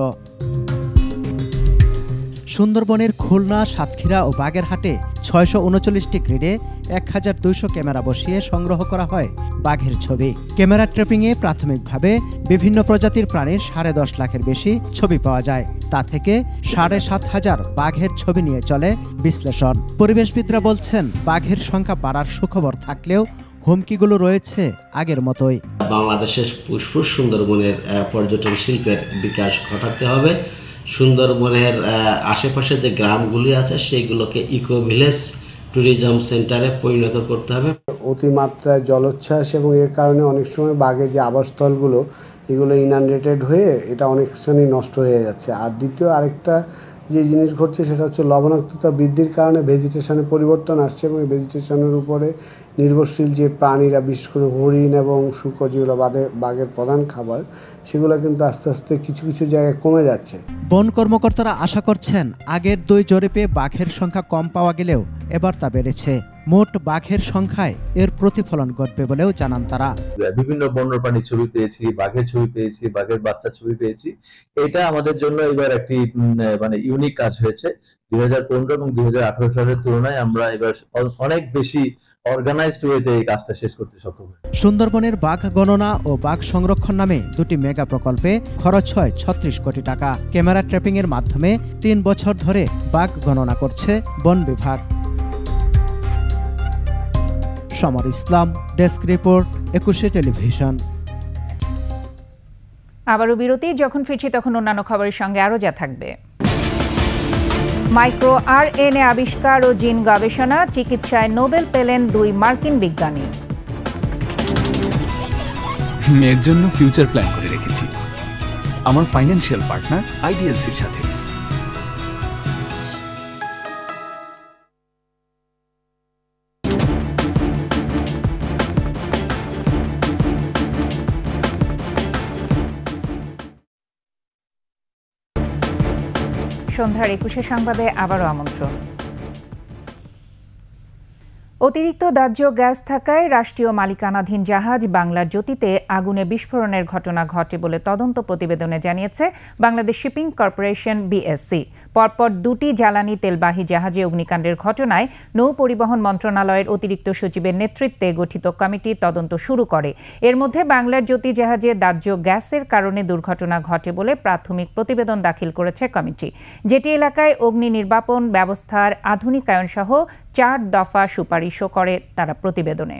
সুন্দরবনের খুলনা, সাতক্ষীরা ও বাগেরহাটে 639টি গ্রিডে 1200 ক্যামেরা বসিয়ে সংগ্রহ করা হয় বাঘের ছবি। ক্যামেরা ট্র্যাপিংয়ে প্রাথমিকভাবে বিভিন্ন প্রজাতির প্রাণীর 10.5 লাখের বেশি ছবি পাওয়া যায়। তা থেকে 7,500 বাঘের ছবি নিয়ে চলে বিশ্লেষণ। পরিবেশবিদরা বলছেন বাঘের সংখ্যা বাড়ার সুখবর থাকলেও হুমকিগুলো রয়েছে আগের মতোই। বাংলাদেশের ফুসফুস সুন্দরবনের পর্যটন শিল্পের বিকাশ ঘটাতে হবে। সুন্দরবনের আশেপাশে যে গ্রামগুলি আছে সেইগুলোকে ইকো ভিলেজ ট্যুরিজম সেন্টারে পরিণত করতে হবে। অতিমাত্রায় জলোচ্ছ্বাস এবং এর কারণে অনেক সময় বাঘের যে আবাসস্থলগুলো এগুলো ইনান্ডেটেড হয়ে এটা অনেকখানি নষ্ট হয়ে যাচ্ছে। আর দ্বিতীয় আরেকটা যে জিনিস ঘটছে সেটা হচ্ছে লবণাক্ততা বৃদ্ধির কারণে ভেজিটেশনে পরিবর্তন আসছে এবং ভেজিটেশনের উপরে নির্ভরশীল যে প্রাণীরা, বিশেষ করে হরিণ এবং শূকর যেগুলো বাঘের প্রধান খাবার, সেগুলো কিন্তু আস্তে আস্তে কিছু কিছু জায়গায় কমে যাচ্ছে। বন কর্মকর্তারা আশা করছেন আগের 2 জরিপে বাঘের সংখ্যা কম পাওয়া গেলেও এবার তা বেড়েছে। মোট বাঘের সংখ্যায় এর প্রতিফলন ঘটবে বলেও জানান তারা। বিভিন্ন বন্যপ্রাণীর ছবি পেয়েছি, বাঘের ছবি পেয়েছি, বাঘের বাচ্চার ছবি পেয়েছি। এটা আমাদের জন্য এবার একটি ইউনিক কাজ হয়েছে। 2015 এবং 2018 সালের তুলনায় আমরা এবার অনেক বেশি অর্গানাইজড ওয়েতে এই কাজটা শেষ করতে সক্ষম হয়েছি। সুন্দরবনের বাঘ গণনা ও বাঘ সংরক্ষণ নামে 2টি মেগা প্রকল্পে খরচ হয় 36 কোটি টাকা। ক্যামেরা ট্র্যাপিং এর মাধ্যমে 3 বছর ধরে বাঘ গণনা করছে বন বিভাগ। সমর ইসলাম, ডেস্ক রিপোর্ট, 21 টেলিভিশন। আবারও বিরতি। যখন ফিরছি তখন অন্যান্য খবরের সঙ্গে আরও যা থাকবে। মাইক্রো আরএনএ আবিষ্কার ও জিন গবেষণা, চিকিৎসায় নোবেল পেলেন 2 মার্কিন বিজ্ঞানী। মেয়ের জন্য ফিউচার প্ল্যান করে রেখেছি আমার ফাইন্যান্সিয়াল পার্টনার আইডিএলসির সাথে। সন্ধ্যার 21 সংবাদে আবারও আমন্ত্রণ। অতিরিক্ত দাহ্য গ্যাস থাকায় রাষ্ট্রীয় মালিকানাধীন জাহাজ বাংলার জ্যোতিতে আগুনে বিস্ফোরণের ঘটনা ঘটে বলে তদন্ত প্রতিবেদনে জানিয়েছে বাংলাদেশ শিপিং কর্পোরেশন বিএসসি। পরপর দুটি জ্বালানি তেলবাহী জাহাজে অগ্নিকাণ্ডের ঘটনায় নৌ পরিবহন মন্ত্রণালয়ের অতিরিক্ত সচিবের নেতৃত্বে গঠিত কমিটি তদন্ত শুরু করে। এর মধ্যে বাংলার জ্যোতি জাহাজে দাহ্য গ্যাসের কারণে দুর্ঘটনা ঘটে বলে প্রাথমিক প্রতিবেদন দাখিল করেছে কমিটি। যেটি এলাকায় অগ্নি নির্বাপন ব্যবস্থার আধুনিকায়ন সহ 4 দফা সুপারিশও করে তারা প্রতিবেদনে।